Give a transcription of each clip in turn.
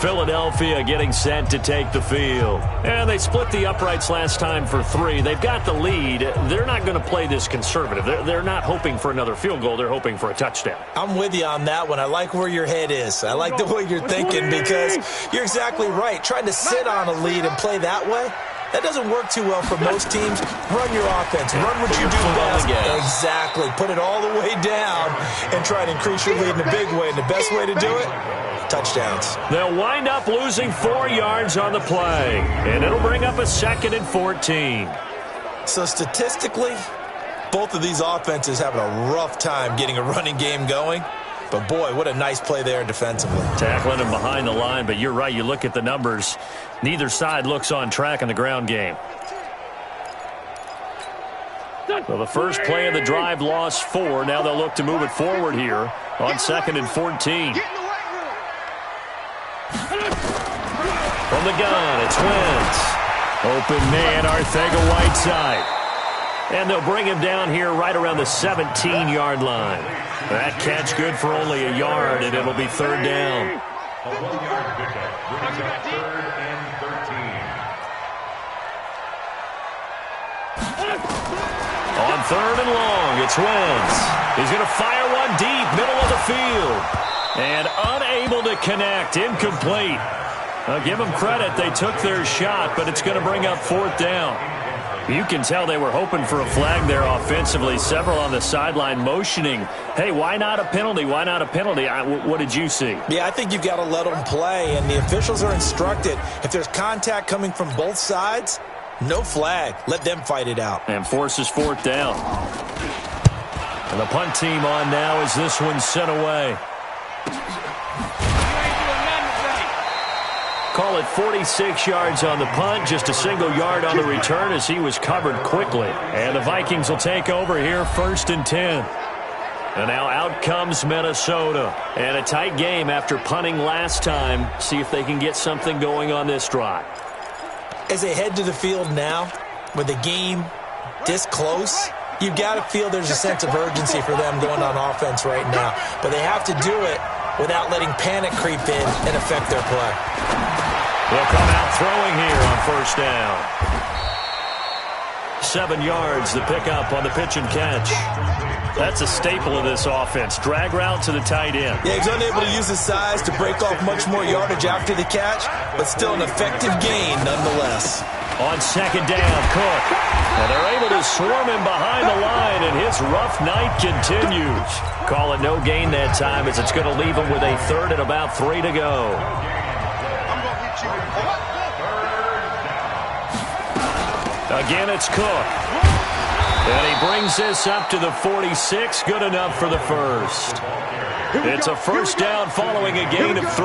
Philadelphia getting set to take the field. And they split the uprights last time for 3. They've got the lead. They're not going to play this conservative. They're not hoping for another field goal. They're hoping for a touchdown. I'm with you on that one. I like where your head is. I like the way you're thinking because you're exactly right. Trying to sit on a lead and play that way, that doesn't work too well for most teams. Run your offense. Run what you do best. Exactly. Put it all the way down and try to increase your lead in a big way. And the best way to do it, touchdowns. They'll wind up losing 4 yards on the play, and it'll bring up a 2nd and 14. So statistically, both of these offenses having a rough time getting a running game going. But, boy, what a nice play there defensively. Tackling him behind the line, but you're right. You look at the numbers. Neither side looks on track in the ground game. Well, the first play of the drive lost 4. Now they'll look to move it forward here on 2nd and 14. From the gun, it's Wentz. Open man, Arcega-Whiteside. And they'll bring him down here right around the 17-yard line. That catch good for only a yard, and it'll be 3rd down. A 1-yard pickup brings up 3rd and 13. On 3rd and long, it's Wentz. He's going to fire one deep, middle of the field. And unable to connect, incomplete. Give them credit, they took their shot, but it's going to bring up 4th down. You can tell they were hoping for a flag there offensively. Several on the sideline motioning, hey, why not a penalty? Why not a penalty? What did you see? Yeah, I think you've got to let them play, and the officials are instructed. If there's contact coming from both sides, no flag. Let them fight it out. And forces 4th down. And the punt team on now as this one's sent away. Call it 46 yards on the punt, just a single yard on the return as he was covered quickly. And the Vikings will take over here, 1st and 10. And now out comes Minnesota. And a tight game after punting last time. See if they can get something going on this drive. As they head to the field now, with the game this close, you've got to feel there's a sense of urgency for them going on offense right now. But they have to do it without letting panic creep in and affect their play. They'll come out throwing here on 1st down. 7 yards, the pickup on the pitch and catch. That's a staple of this offense. Drag route to the tight end. Yeah, he's unable to use his size to break off much more yardage after the catch, but still an effective gain nonetheless. On 2nd down, Cook. And they're able to swarm him behind the line, and his rough night continues. Call it no gain that time as it's going to leave him with a 3rd and about 3 to go. Again, it's Cook. And he brings this up to the 46. Good enough for the first. It's a 1st down following a gain of 3.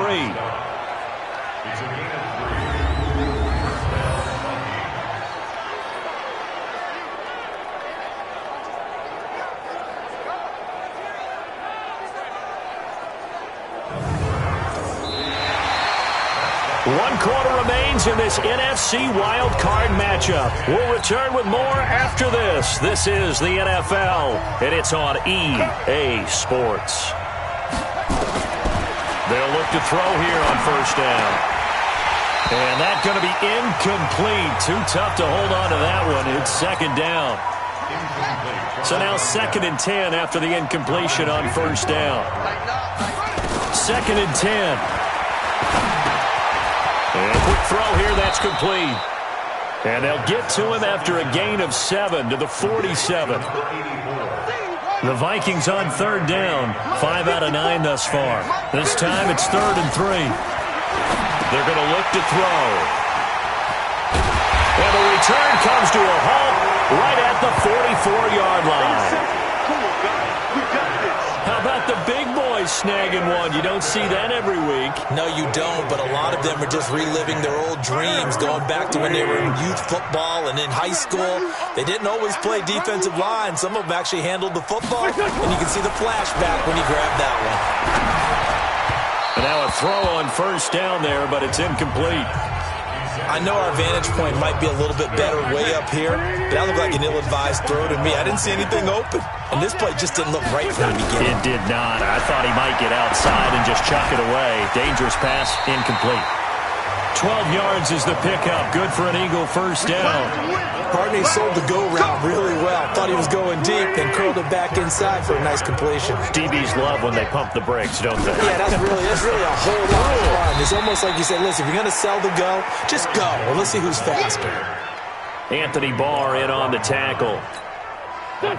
One quarter remains in this NFC Wild Card matchup. We'll return with more after this. This is the NFL, and it's on EA Sports. They'll look to throw here on 1st down. And that's going to be incomplete. Too tough to hold on to that one. It's 2nd down. So now 2nd and 10 after the incompletion on 1st down. 2nd and 10. And a quick throw here, that's complete. And they'll get to him after a gain of 7 to the 47. The Vikings on 3rd down, 5 out of 9 thus far. This time it's 3rd and 3. They're going to look to throw. And the return comes to a halt right at the 44-yard line. How about the big boys snagging one? You don't see that every week. No, you don't, but a lot of them are just reliving their old dreams, going back to when they were in youth football and in high school. They didn't always play defensive line. Some of them actually handled the football, and you can see the flashback when he grabbed that one. And now a throw on 1st down there, but it's incomplete. I know our vantage point might be a little bit better way up here, but that looked like an ill-advised throw to me. I didn't see anything open, and this play just didn't look right from the beginning. It did not. I thought he might get outside and just chuck it away. Dangerous pass, incomplete. 12 yards is the pickup. Good for an Eagle first down. Partney sold the go route really well. Thought he was going deep, then curled it back inside for a nice completion. DBs love when they pump the brakes, don't they? Yeah, that's really a whole lot of fun. It's almost like you said, listen, if you're going to sell the go, just go. Well, let's see who's faster. Anthony Barr in on the tackle.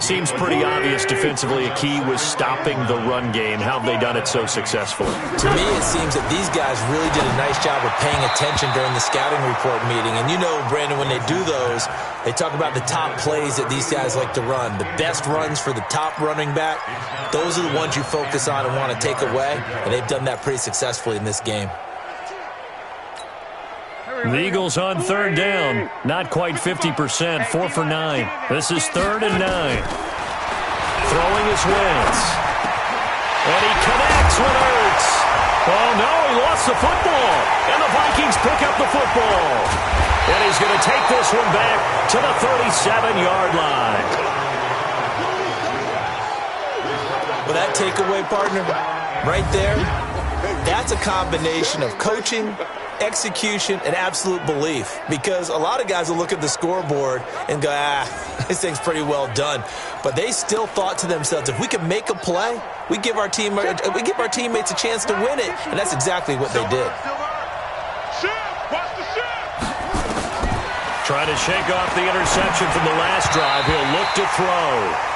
Seems pretty obvious defensively. A key was stopping the run game. How have they done it so successfully? To me, it seems that these guys really did a nice job of paying attention during the scouting report meeting. And you know, Brandon, when they do those, they talk about the top plays that these guys like to run. The best runs for the top running back, those are the ones you focus on and want to take away. And they've done that pretty successfully in this game. The Eagles on third down. Not quite 50%. 4 for 9. This is 3rd and 9. Throwing his Wentz. And he connects with Ertz. Oh, no, he lost the football. And the Vikings pick up the football. And he's going to take this one back to the 37-yard line. Well, that takeaway, partner, right there, that's a combination of coaching, execution, and absolute belief, because a lot of guys will look at the scoreboard and go, this thing's pretty well done, but they still thought to themselves, if we can make a play, we give our teammates a chance to win it, and that's exactly what they did. Trying to shake off the interception from the last drive. He'll look to throw.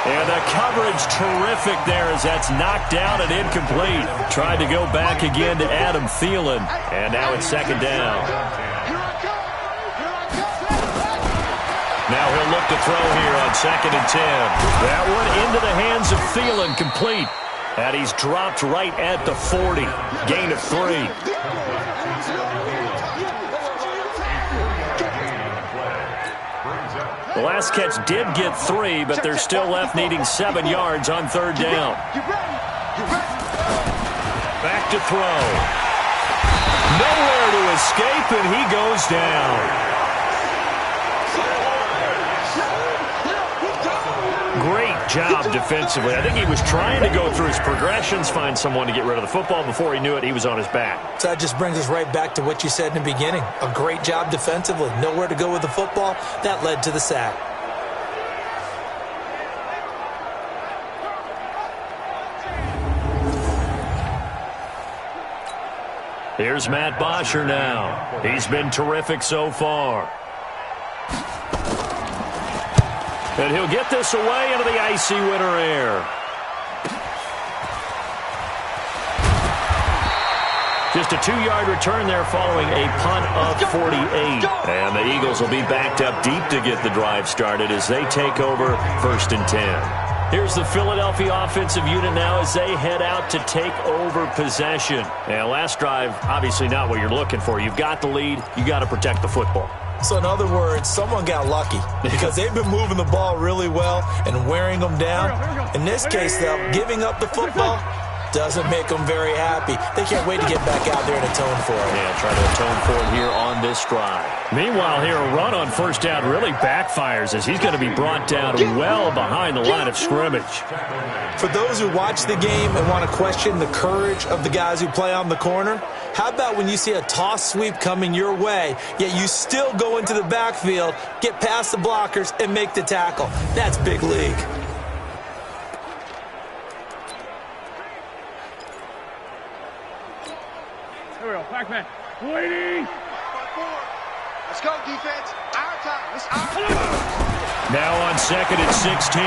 And the coverage terrific there as that's knocked down and incomplete. Tried to go back again to Adam Thielen. And now it's 2nd down. Now he'll look to throw here on 2nd and 10. That one into the hands of Thielen, complete. And he's dropped right at the 40. Gain of 3. The last catch did get 3, but they're still left needing 7 yards on 3rd down. Back to throw. Nowhere to escape, and he goes down. Great job defensively. I think he was trying to go through his progressions, find someone to get rid of the football. Before he knew it, he was on his back. So that just brings us right back to what you said in the beginning. A great job defensively. Nowhere to go with the football. That led to the sack. Here's Matt Bosher now. He's been terrific so far. And he'll get this away into the icy winter air. Just a 2-yard return there following a punt of 48. And the Eagles will be backed up deep to get the drive started as they take over 1st and 10. Here's the Philadelphia offensive unit now as they head out to take over possession. And last drive, obviously not what you're looking for. You've got the lead. You got to protect the football. So in other words, someone got lucky because they've been moving the ball really well and wearing them down. In this case, though, giving up the football doesn't make them very happy. They can't wait to get back out there and atone for it. Yeah, try to atone for it here on this drive. Meanwhile, here a run on 1st down really backfires as he's going to be brought down well behind the line of scrimmage. For those who watch the game and want to question the courage of the guys who play on the corner, how about when you see a toss sweep coming your way, yet you still go into the backfield, get past the blockers, and make the tackle? That's big league. Here we go, Pac-Man. Waiting. Let's go, defense. Our time. It's our time. Now on 2nd and 16.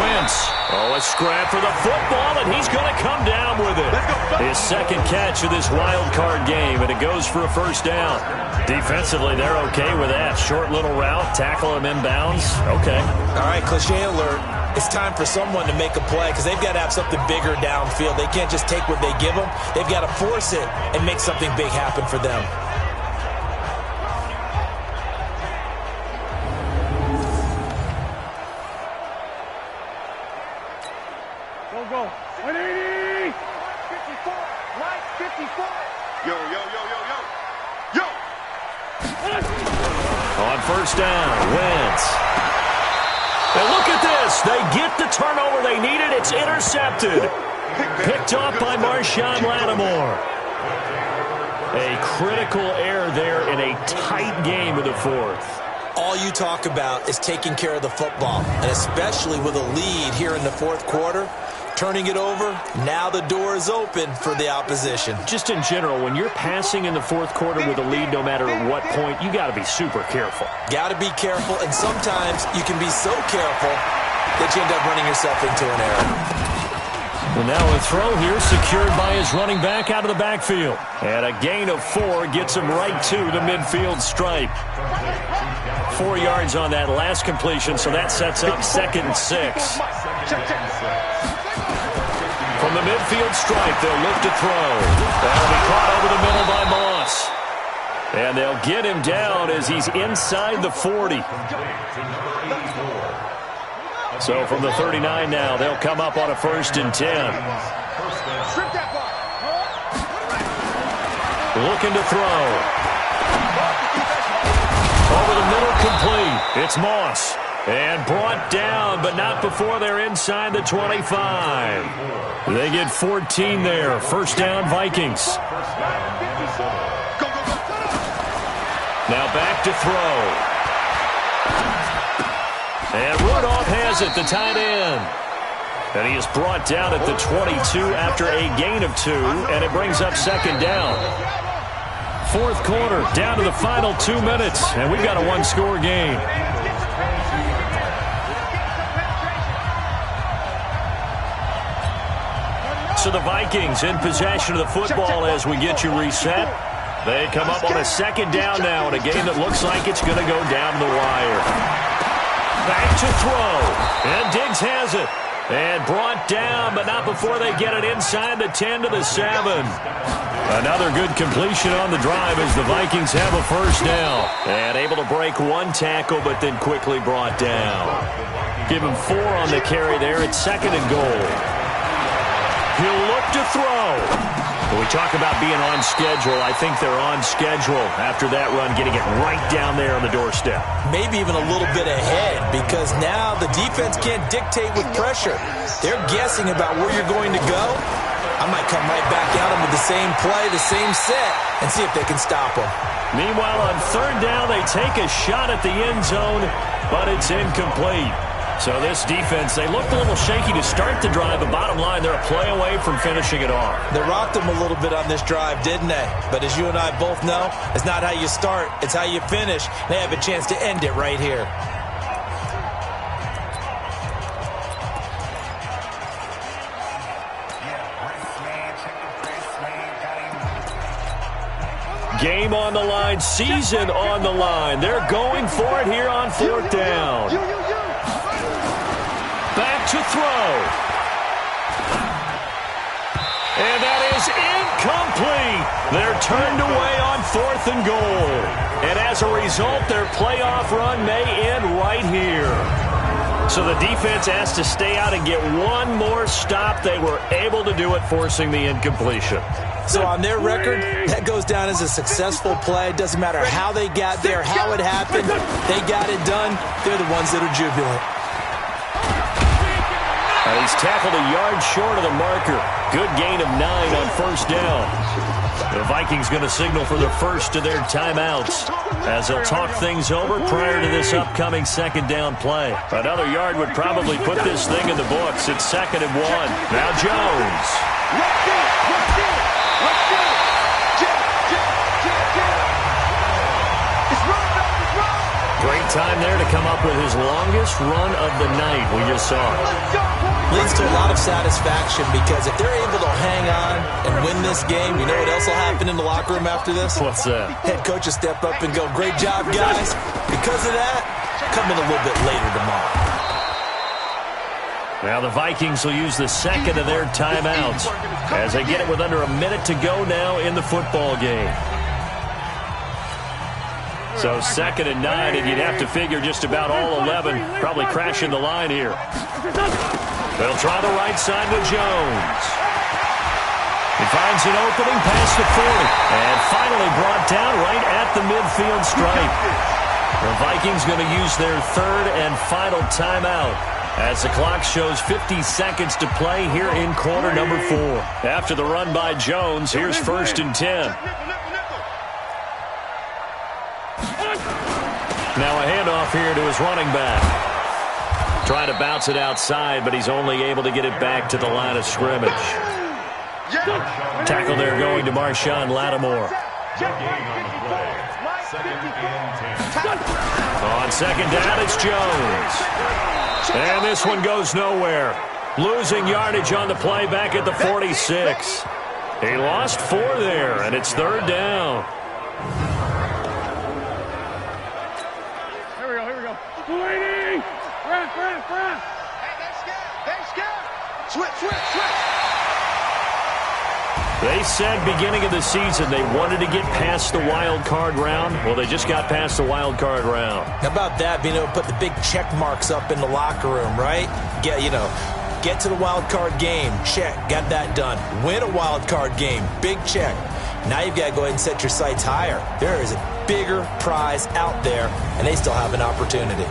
Wentz. Oh, a scrap for the football, and he's going to come down with it. His 2nd catch of this wild card game, and it goes for a 1st down. Defensively, they're okay with that. Short little route, tackle him inbounds. Okay. All right, cliche alert. It's time for someone to make a play because they've got to have something bigger downfield. They can't just take what they give them. They've got to force it and make something big happen for them. Go. 180. 54. Right, 54. Yo. On first down, Wentz. And look at this. They get the turnover they needed. It's intercepted. Picked off by Marshawn Lattimore. A critical error there in a tight game in the fourth. All you talk about is taking care of the football, and especially with a lead here in the fourth quarter. Turning it over, now the door is open for the opposition. Just in general, when you're passing in the fourth quarter with a lead, no matter at what point, you got to be super careful. Got to be careful, and sometimes you can be so careful that you end up running yourself into an error. Well, now a throw here secured by his running back out of the backfield. And a gain of 4 gets him right to the midfield stripe. 4 yards on that last completion, so that sets up 2nd and 6. From the midfield stripe, they'll look to throw. That'll be caught over the middle by Moss. And they'll get him down as he's inside the 40. So from the 39 now, they'll come up on a 1st and 10. Looking to throw. Over the middle, complete. It's Moss. And brought down, but not before they're inside the 25. They get 14 there. First down, Vikings. Now back to throw. And Rudolph has it, the tight end. And he is brought down at the 22 after a gain of 2, and it brings up 2nd down. Fourth quarter, down to the final 2 minutes, and we've got a 1-score game. So the Vikings in possession of the football as we get you reset. They come up on a 2nd down now in a game that looks like it's going to go down the wire. Back to throw. And Diggs has it. And brought down, but not before they get it inside the 10 to the 7. Another good completion on the drive as the Vikings have a first down. And able to break 1 tackle, but then quickly brought down. Give him 4 on the carry there. It's 2nd and goal. He'll look to throw. When we talk about being on schedule, I think they're on schedule after that run, getting it right down there on the doorstep. Maybe even a little bit ahead, because now the defense can't dictate with pressure. They're guessing about where you're going to go. I might come right back at them with the same play, the same set, and see if they can stop them. Meanwhile, on 3rd down, they take a shot at the end zone, but it's incomplete. So this defense, they looked a little shaky to start the drive, but bottom line, they're a play away from finishing it off. They rocked them a little bit on this drive, didn't they? But as you and I both know, it's not how you start, it's how you finish. They have a chance to end it right here. Game on the line, season on the line. They're going for it here on 4th down. Back to throw. And that is incomplete. They're turned away on 4th and goal. And as a result, their playoff run may end right here. So the defense has to stay out and get 1 more stop. They were able to do it, forcing the incompletion. So on their record, that goes down as a successful play. Doesn't matter how they got there, how it happened. They got it done. They're the ones that are jubilant. He's tackled a yard short of the marker. Good gain of 9 on 1st down. The Vikings going to signal for the first of their timeouts as they'll talk things over prior to this upcoming 2nd down play. Another yard would probably put this thing in the books. It's 2nd and 1. Now Jones. Great time there to come up with his longest run of the night. We just saw it. Leads to a lot of satisfaction, because if they're able to hang on and win this game, you know what else will happen in the locker room after this? What's that? Head coach will step up and go, "Great job, guys." Because of that, come in a little bit later tomorrow. Now the Vikings will use the 2nd of their timeouts as they get it with under a minute to go now in the football game. So 2nd and 9, and you'd have to figure just about all 11 probably crashing the line here. They'll try the right side with Jones. He finds an opening past the 40, and finally brought down right at the midfield stripe. The Vikings going to use their third and final timeout as the clock shows 50 seconds to play here in quarter number 4. After the run by Jones, here's 1st and 10. Now a handoff here to his running back. Trying to bounce it outside, but he's only able to get it back to the line of scrimmage. Tackle there going to Marshawn Lattimore. On 2nd down, it's Jones. And this one goes nowhere. Losing yardage on the play back at the 46. He lost 4 there, and it's 3rd down. Here we go. 280! Front! Hey, they're scared. Switch. They said beginning of the season they wanted to get past the wild card round. Well, they just got past the wild card round. How about that, being able to put the big check marks up in the locker room, right? Get to the wild card game. Check. Got that done. Win a wild card game. Big check. Now you've got to go ahead and set your sights higher. There is a bigger prize out there, and they still have an opportunity.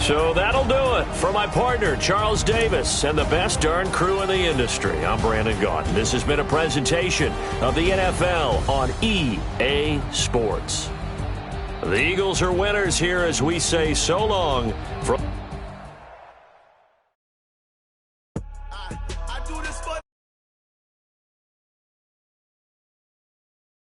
So that'll do it for my partner, Charles Davis, and the best darn crew in the industry. I'm Brandon Gaudin. This has been a presentation of the NFL on EA Sports. The Eagles are winners here as we say so long from...